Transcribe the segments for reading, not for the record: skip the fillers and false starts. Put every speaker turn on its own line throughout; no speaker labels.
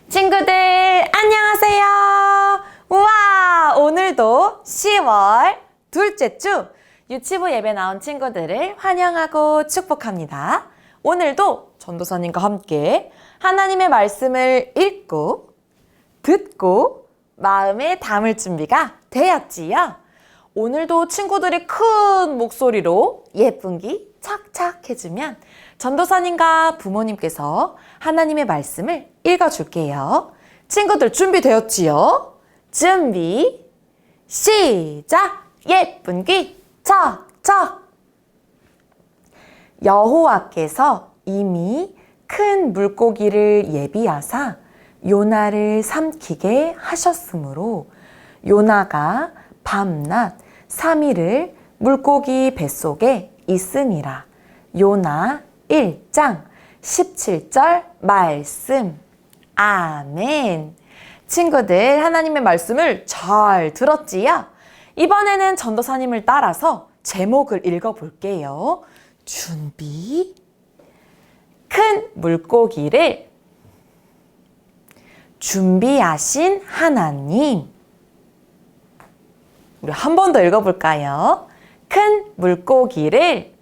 친구들 안녕하세요. 우와, 오늘도 10월 둘째 주 유치부 예배 나온 친구들을 환영하고 축복합니다. 오늘도 전도사님과 함께 하나님의 말씀을 읽고 듣고 마음에 담을 준비가 되었지요. 오늘도 친구들이 큰 목소리로 예쁜 기 착착 해주면 전도사님과 부모님께서 하나님의 말씀을 읽어줄게요. 친구들 준비되었지요? 준비, 시작! 예쁜 귀 척척! 여호와께서 이미 큰 물고기를 예비하사 요나를 삼키게 하셨으므로 요나가 밤낮 3일을 물고기 뱃속에 있으니라. 요나 1장 17절 말씀. 아멘. 친구들, 하나님의 말씀을 잘 들었지요? 이번에는 전도사님을 따라서 제목을 읽어볼게요. 준비. 큰 물고기를 준비하신 하나님. 우리 한 번 더 읽어볼까요? 큰 물고기를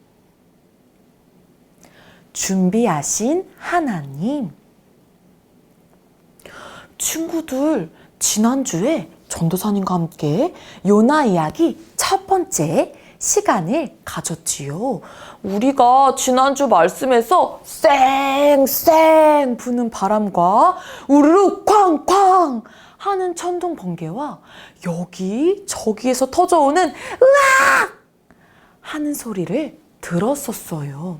준비하신 하나님. 친구들, 지난주에 전도사님과 함께 요나 이야기 첫 번째 시간을 가졌지요. 우리가 지난주 말씀에서 쌩쌩 부는 바람과 우르르 쾅쾅 하는 천둥 번개와 여기 저기에서 터져오는 으악 하는 소리를 들었었어요.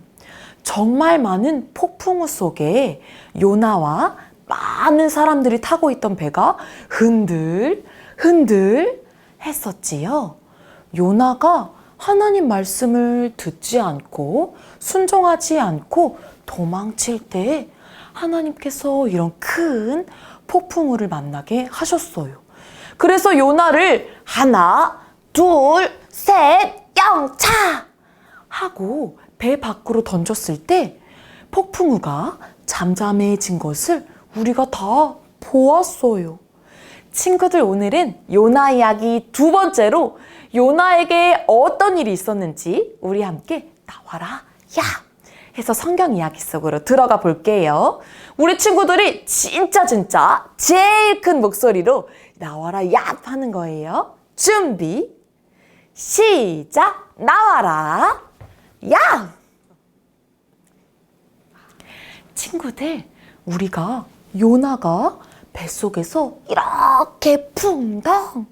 정말 많은 폭풍우 속에 요나와 많은 사람들이 타고 있던 배가 흔들 흔들 했었지요. 요나가 하나님 말씀을 듣지 않고 순종하지 않고 도망칠 때 하나님께서 이런 큰 폭풍우를 만나게 하셨어요. 그래서 요나를 하나, 둘, 셋, 영차! 하고 배 밖으로 던졌을 때 폭풍우가 잠잠해진 것을 우리가 다 보았어요. 친구들, 오늘은 요나 이야기 두 번째로 요나에게 어떤 일이 있었는지 우리 함께 나와라 야 해서 성경 이야기 속으로 들어가 볼게요. 우리 친구들이 진짜 제일 큰 목소리로 나와라 야 하는 거예요. 준비 시작. 나와라 야. 친구들, 우리가 요나가 뱃속에서 이렇게 풍덩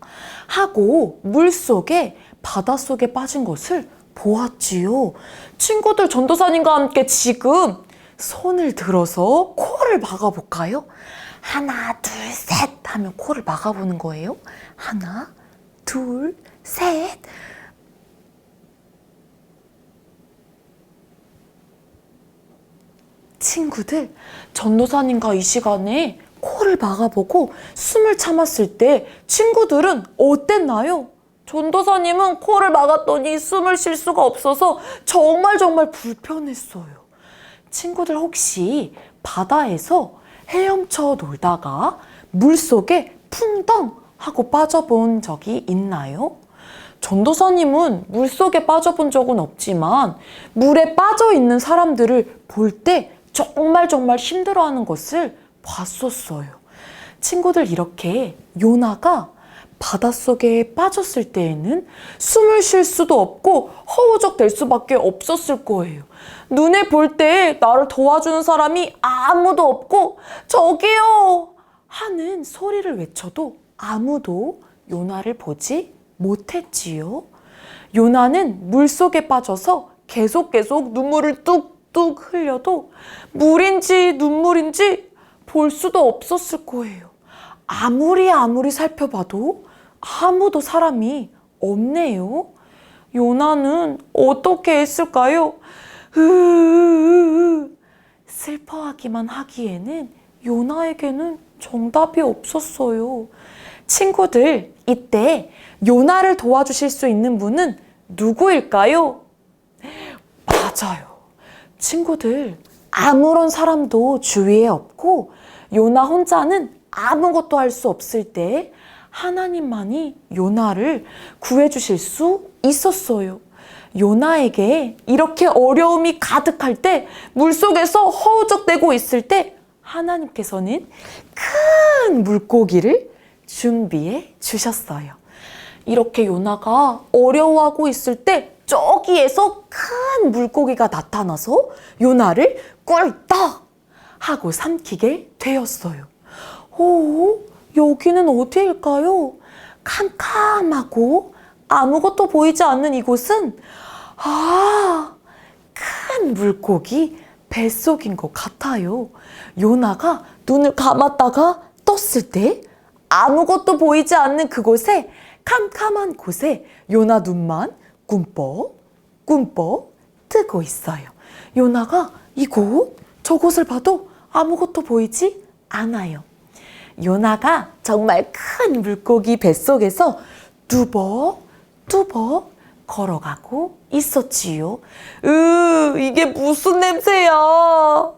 하고 물속에 바닷속에 빠진 것을 보았지요. 친구들, 전도사님과 함께 지금 손을 들어서 코를 막아볼까요? 하나, 둘, 셋 하면 코를 막아보는 거예요. 하나, 둘, 셋. 친구들, 전도사님과 이 시간에 코를 막아보고 숨을 참았을 때 친구들은 어땠나요? 전도사님은 코를 막았더니 숨을 쉴 수가 없어서 정말 불편했어요. 친구들, 혹시 바다에서 헤엄쳐 놀다가 물속에 풍덩 하고 빠져본 적이 있나요? 전도사님은 물속에 빠져본 적은 없지만 물에 빠져있는 사람들을 볼 때 정말 힘들어하는 것을 봤었어요. 친구들, 이렇게 요나가 바닷속에 빠졌을 때에는 숨을 쉴 수도 없고 허우적댈 수밖에 없었을 거예요. 눈에 볼 때 나를 도와주는 사람이 아무도 없고 저기요 하는 소리를 외쳐도 아무도 요나를 보지 못했지요. 요나는 물속에 빠져서 계속 눈물을 뚝뚝 흘려도 물인지 눈물인지 볼 수도 없었을 거예요. 아무리 살펴봐도 아무도 사람이 없네요. 요나는 어떻게 했을까요? 슬퍼하기만 하기에는 요나에게는 정답이 없었어요. 친구들, 이때 요나를 도와주실 수 있는 분은 누구일까요? 맞아요. 친구들, 아무런 사람도 주위에 없고 요나 혼자는 아무것도 할 수 없을 때 하나님만이 요나를 구해주실 수 있었어요. 요나에게 이렇게 어려움이 가득할 때, 물속에서 허우적대고 있을 때 하나님께서는 큰 물고기를 준비해 주셨어요. 이렇게 요나가 어려워하고 있을 때 저기에서 큰 물고기가 나타나서 요나를 꿀떡 하고 삼키게 되었어요. 오, 여기는 어디일까요? 캄캄하고 아무것도 보이지 않는 이곳은 큰 물고기 뱃속인 것 같아요. 요나가 눈을 감았다가 떴을 때 아무것도 보이지 않는 그곳에, 캄캄한 곳에 요나 눈만 꿈뻑 뜨고 있어요. 요나가 이곳 저곳을 봐도 아무것도 보이지 않아요. 요나가 정말 큰 물고기 뱃속에서 뚜벅뚜벅 걸어가고 있었지요. 이게 무슨 냄새야?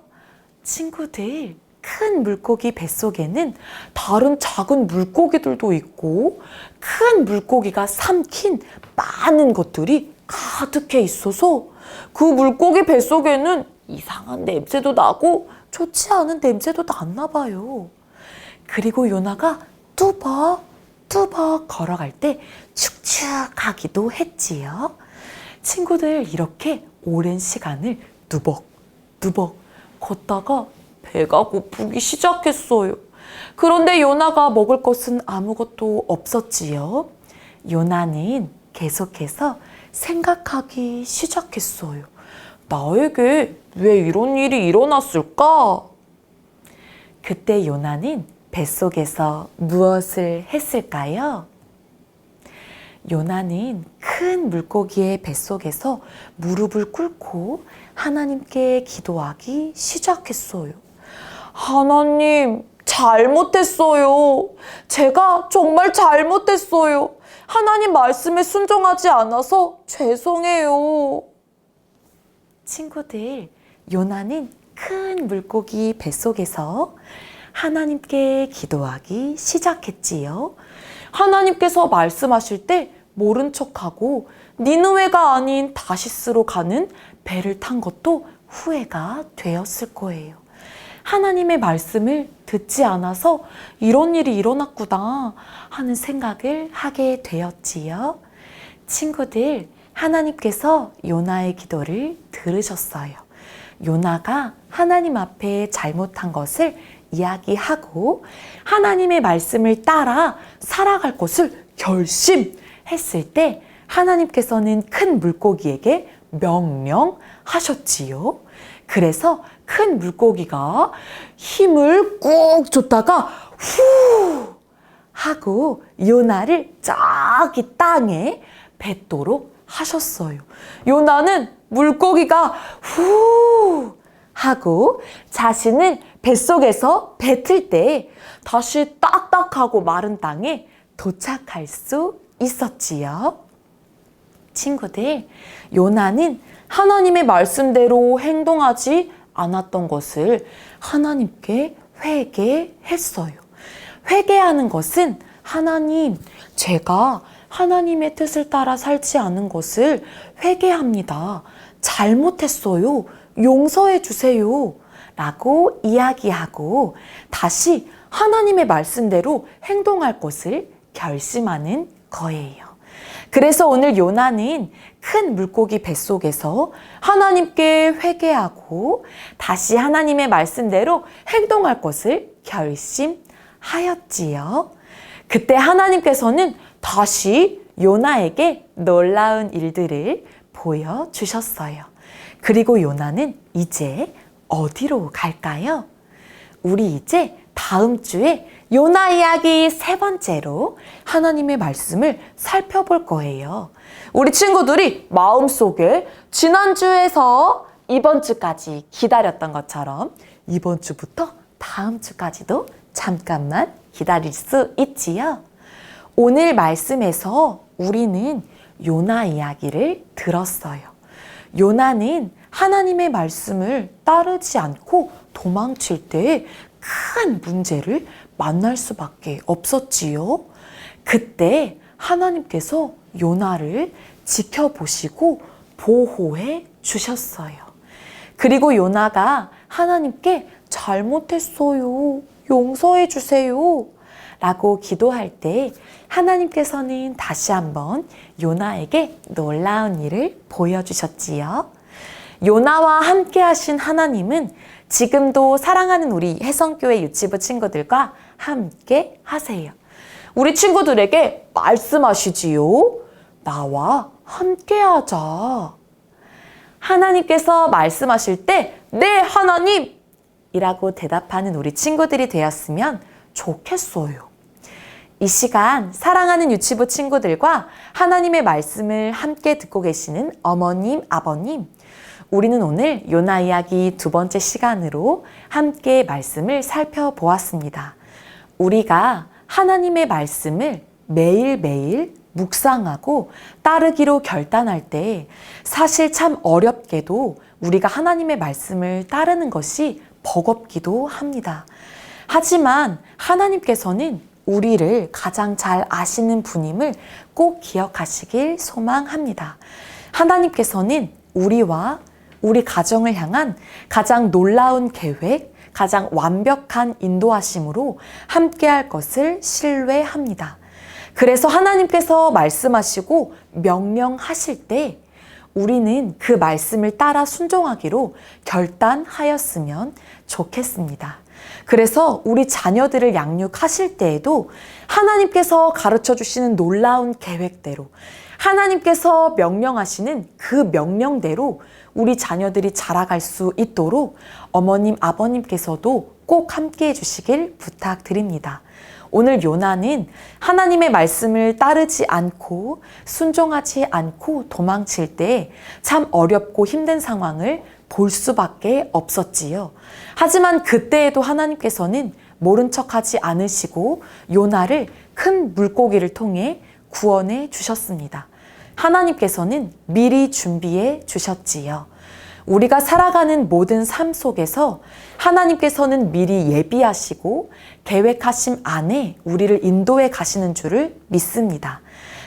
친구들, 큰 물고기 뱃속에는 다른 작은 물고기들도 있고 큰 물고기가 삼킨 많은 것들이 가득해 있어서 그 물고기 뱃속에는 이상한 냄새도 나고 좋지 않은 냄새도 났나 봐요. 그리고 요나가 뚜벅뚜벅 걸어갈 때 축축하기도 했지요. 친구들, 이렇게 오랜 시간을 뚜벅뚜벅 걷다가 배가 고프기 시작했어요. 그런데 요나가 먹을 것은 아무것도 없었지요. 요나는 계속해서 생각하기 시작했어요. 나에게 왜 이런 일이 일어났을까? 그때 요나는 뱃속에서 무엇을 했을까요? 요나는 큰 물고기의 뱃속에서 무릎을 꿇고 하나님께 기도하기 시작했어요. 하나님, 잘못했어요. 제가 정말 잘못했어요. 하나님 말씀에 순종하지 않아서 죄송해요. 친구들, 요나는 큰 물고기 뱃속에서 하나님께 기도하기 시작했지요. 하나님께서 말씀하실 때 모른 척하고 니느웨가 아닌 다시스로 가는 배를 탄 것도 후회가 되었을 거예요. 하나님의 말씀을 듣지 않아서 이런 일이 일어났구나 하는 생각을 하게 되었지요. 친구들, 하나님께서 요나의 기도를 들으셨어요. 요나가 하나님 앞에 잘못한 것을 이야기하고 하나님의 말씀을 따라 살아갈 것을 결심했을 때 하나님께서는 큰 물고기에게 명령하셨지요. 그래서 큰 물고기가 힘을 꾹 줬다가 후 하고 요나를 저기 땅에 뱉도록 하셨어요. 요나는 물고기가 후 하고 자신을 뱃속에서 뱉을 때 다시 딱딱하고 마른 땅에 도착할 수 있었지요. 친구들, 요나는 하나님의 말씀대로 행동하지 않았던 것을 하나님께 회개했어요. 회개하는 것은 하나님, 제가 하나님의 뜻을 따라 살지 않은 것을 회개합니다. 잘못했어요. 용서해 주세요. 라고 이야기하고 다시 하나님의 말씀대로 행동할 것을 결심하는 거예요. 그래서 오늘 요나는 큰 물고기 뱃속에서 하나님께 회개하고 다시 하나님의 말씀대로 행동할 것을 결심하였지요. 그때 하나님께서는 다시 요나에게 놀라운 일들을 보여주셨어요. 그리고 요나는 이제 어디로 갈까요? 우리 이제 다음 주에 요나 이야기 3번째로 하나님의 말씀을 살펴볼 거예요. 우리 친구들이 마음속에 지난주에서 이번 주까지 기다렸던 것처럼 이번 주부터 다음 주까지도 잠깐만 기다릴 수 있지요. 오늘 말씀에서 우리는 요나 이야기를 들었어요. 요나는 하나님의 말씀을 따르지 않고 도망칠 때 큰 문제를 만날 수밖에 없었지요. 그때 하나님께서 요나를 지켜보시고 보호해 주셨어요. 그리고 요나가 하나님께 잘못했어요, 용서해 주세요 라고 기도할 때 하나님께서는 다시 한번 요나에게 놀라운 일을 보여주셨지요. 요나와 함께 하신 하나님은 지금도 사랑하는 우리 혜성교회 유치부 친구들과 함께 하세요. 우리 친구들에게 말씀하시지요. 나와 함께 하자. 하나님께서 말씀하실 때 네, 하나님! 이라고 대답하는 우리 친구들이 되었으면 좋겠어요. 이 시간 사랑하는 유치부 친구들과 하나님의 말씀을 함께 듣고 계시는 어머님, 아버님, 우리는 오늘 요나 이야기 2번째 시간으로 함께 말씀을 살펴보았습니다. 우리가 하나님의 말씀을 매일매일 묵상하고 따르기로 결단할 때 사실 참 어렵게도 우리가 하나님의 말씀을 따르는 것이 버겁기도 합니다. 하지만 하나님께서는 우리를 가장 잘 아시는 분임을 꼭 기억하시길 소망합니다. 하나님께서는 우리와 우리 가정을 향한 가장 놀라운 계획, 가장 완벽한 인도하심으로 함께할 것을 신뢰합니다. 그래서 하나님께서 말씀하시고 명령하실 때 우리는 그 말씀을 따라 순종하기로 결단하였으면 좋겠습니다. 그래서 우리 자녀들을 양육하실 때에도 하나님께서 가르쳐 주시는 놀라운 계획대로, 하나님께서 명령하시는 그 명령대로 우리 자녀들이 자라갈 수 있도록 어머님, 아버님께서도 꼭 함께 해주시길 부탁드립니다. 오늘 요나는 하나님의 말씀을 따르지 않고 순종하지 않고 도망칠 때 참 어렵고 힘든 상황을 볼 수밖에 없었지요. 하지만 그때에도 하나님께서는 모른 척하지 않으시고 요나를 큰 물고기를 통해 구원해 주셨습니다. 하나님께서는 미리 준비해 주셨지요. 우리가 살아가는 모든 삶 속에서 하나님께서는 미리 예비하시고 계획하심 안에 우리를 인도해 가시는 줄을 믿습니다.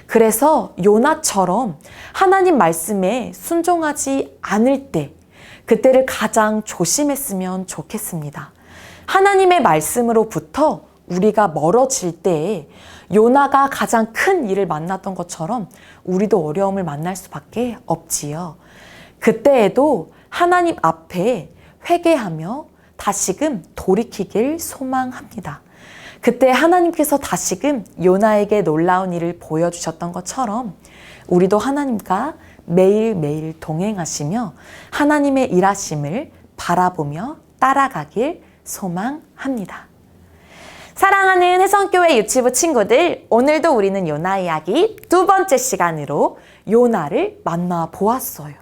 그래서 요나처럼 하나님 말씀에 순종하지 않을 때 그때를 가장 조심했으면 좋겠습니다. 하나님의 말씀으로부터 우리가 멀어질 때에 요나가 가장 큰 일을 만났던 것처럼 우리도 어려움을 만날 수밖에 없지요. 그때에도 하나님 앞에 회개하며 다시금 돌이키길 소망합니다. 그때 하나님께서 다시금 요나에게 놀라운 일을 보여주셨던 것처럼 우리도 하나님과 매일매일 동행하시며 하나님의 일하심을 바라보며 따라가길 소망합니다. 사랑하는 혜성교회 유치부 친구들, 오늘도 우리는 요나 이야기 2번째 시간으로 요나를 만나보았어요.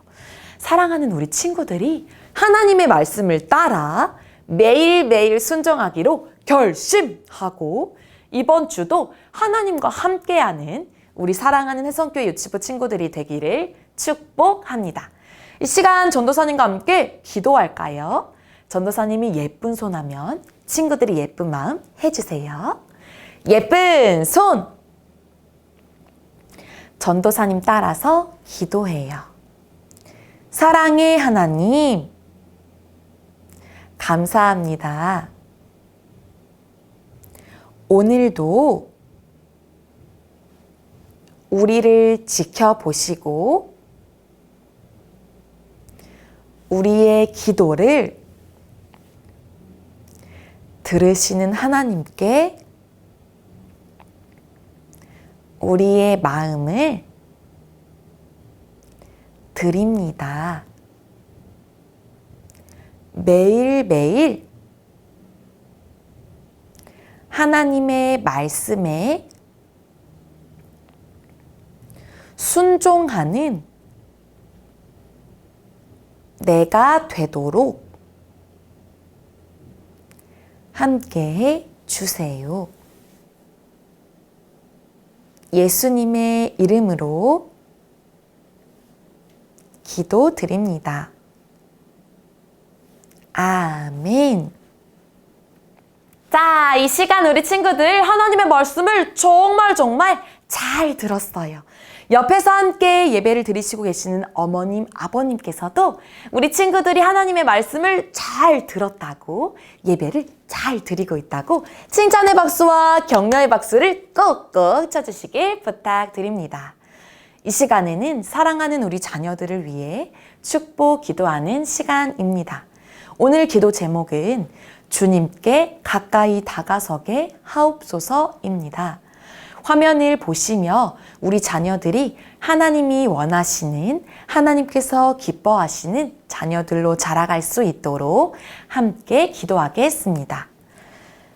사랑하는 우리 친구들이 하나님의 말씀을 따라 매일매일 순종하기로 결심하고 이번 주도 하나님과 함께하는 우리 사랑하는 혜성교회 유치부 친구들이 되기를 축복합니다. 이 시간 전도사님과 함께 기도할까요? 전도사님이 예쁜 손 하면 친구들이 예쁜 마음 해주세요. 예쁜 손! 전도사님 따라서 기도해요. 사랑의 하나님, 감사합니다. 오늘도 우리를 지켜보시고 우리의 기도를 들으시는 하나님께 우리의 마음을 드립니다. 매일매일 하나님의 말씀에 순종하는 내가 되도록 함께해 주세요. 예수님의 이름으로 기도드립니다. 아멘. 자, 이 시간 우리 친구들 하나님의 말씀을 정말 잘 들었어요. 옆에서 함께 예배를 드리시고 계시는 어머님, 아버님께서도 우리 친구들이 하나님의 말씀을 잘 들었다고, 예배를 잘 드리고 있다고 칭찬의 박수와 격려의 박수를 꼭꼭 쳐주시길 부탁드립니다. 이 시간에는 사랑하는 우리 자녀들을 위해 축복 기도하는 시간입니다. 오늘 기도 제목은 주님께 가까이 다가서게 하옵소서입니다. 화면을 보시며 우리 자녀들이 하나님이 원하시는, 하나님께서 기뻐하시는 자녀들로 자라갈 수 있도록 함께 기도하겠습니다.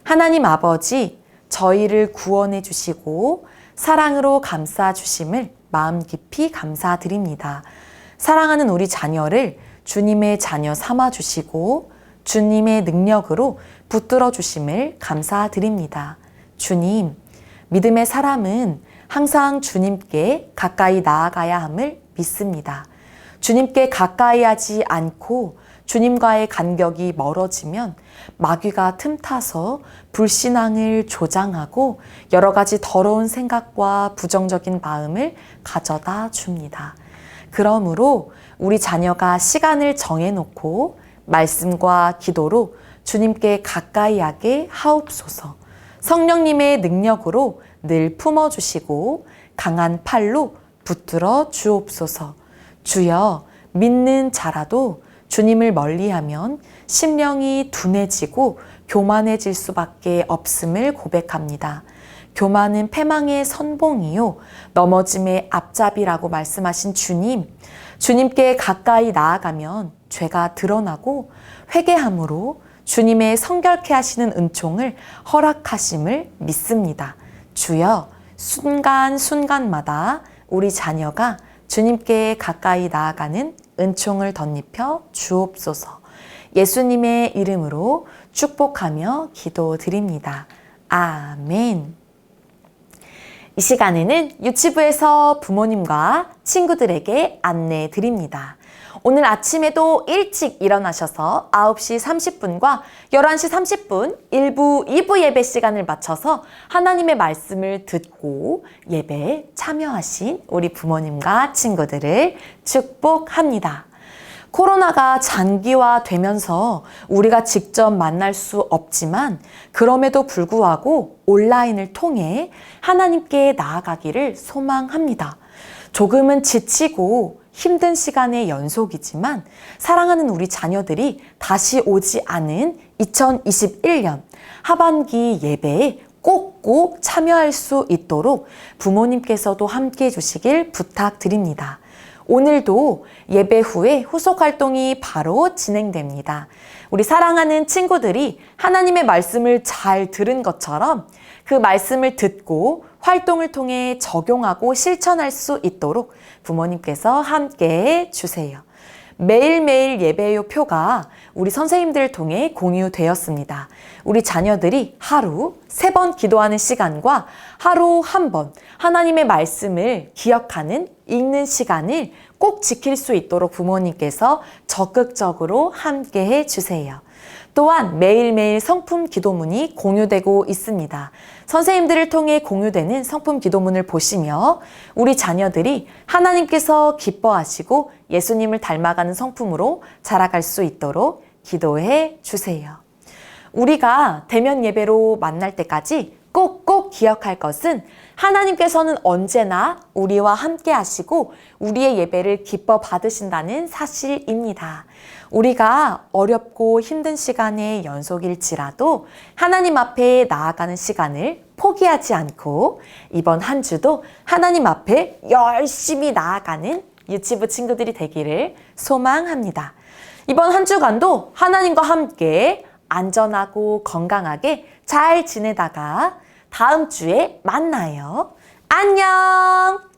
하나님 아버지, 저희를 구원해 주시고 사랑으로 감싸 주심을 마음 깊이 감사드립니다. 사랑하는 우리 자녀를 주님의 자녀 삼아 주시고 주님의 능력으로 붙들어 주심을 감사드립니다. 주님, 믿음의 사람은 항상 주님께 가까이 나아가야 함을 믿습니다. 주님께 가까이 하지 않고 주님과의 간격이 멀어지면 마귀가 틈타서 불신앙을 조장하고 여러 가지 더러운 생각과 부정적인 마음을 가져다 줍니다. 그러므로 우리 자녀가 시간을 정해놓고 말씀과 기도로 주님께 가까이 하게 하옵소서. 성령님의 능력으로 늘 품어주시고 강한 팔로 붙들어 주옵소서. 주여, 믿는 자라도 주님을 멀리하면 심령이 둔해지고 교만해질 수밖에 없음을 고백합니다. 교만은 패망의 선봉이요 넘어짐의 앞잡이라고 말씀하신 주님, 주님께 가까이 나아가면 죄가 드러나고 회개함으로 주님의 성결케 하시는 은총을 허락하심을 믿습니다. 주여, 순간순간마다 우리 자녀가 주님께 가까이 나아가는 은총을 덧입혀 주옵소서. 예수님의 이름으로 축복하며 기도드립니다. 아멘. 이 시간에는 유치부에서 부모님과 친구들에게 안내 드립니다. 오늘 아침에도 일찍 일어나셔서 9시 30분과 11시 30분 1부, 2부 예배 시간을 맞춰서 하나님의 말씀을 듣고 예배에 참여하신 우리 부모님과 친구들을 축복합니다. 코로나가 장기화되면서 우리가 직접 만날 수 없지만 그럼에도 불구하고 온라인을 통해 하나님께 나아가기를 소망합니다. 조금은 지치고 힘든 시간의 연속이지만 사랑하는 우리 자녀들이 다시 오지 않은 2021년 하반기 예배에 꼭꼭 참여할 수 있도록 부모님께서도 함께 해주시길 부탁드립니다. 오늘도 예배 후에 후속 활동이 바로 진행됩니다. 우리 사랑하는 친구들이 하나님의 말씀을 잘 들은 것처럼 그 말씀을 듣고 활동을 통해 적용하고 실천할 수 있도록 부모님께서 함께 해주세요. 매일매일 예배요 표가 우리 선생님들을 통해 공유되었습니다. 우리 자녀들이 하루 3번 기도하는 시간과 하루 1번 하나님의 말씀을 기억하는, 읽는 시간을 꼭 지킬 수 있도록 부모님께서 적극적으로 함께 해주세요. 또한 매일매일 성품 기도문이 공유되고 있습니다. 선생님들을 통해 공유되는 성품 기도문을 보시며 우리 자녀들이 하나님께서 기뻐하시고 예수님을 닮아가는 성품으로 자라갈 수 있도록 기도해 주세요. 우리가 대면 예배로 만날 때까지 꼭꼭 기억할 것은 하나님께서는 언제나 우리와 함께 하시고 우리의 예배를 기뻐 받으신다는 사실입니다. 우리가 어렵고 힘든 시간의 연속일지라도 하나님 앞에 나아가는 시간을 포기하지 않고 이번 한 주도 하나님 앞에 열심히 나아가는 유치부 친구들이 되기를 소망합니다. 이번 한 주간도 하나님과 함께 안전하고 건강하게 잘 지내다가 다음 주에 만나요. 안녕!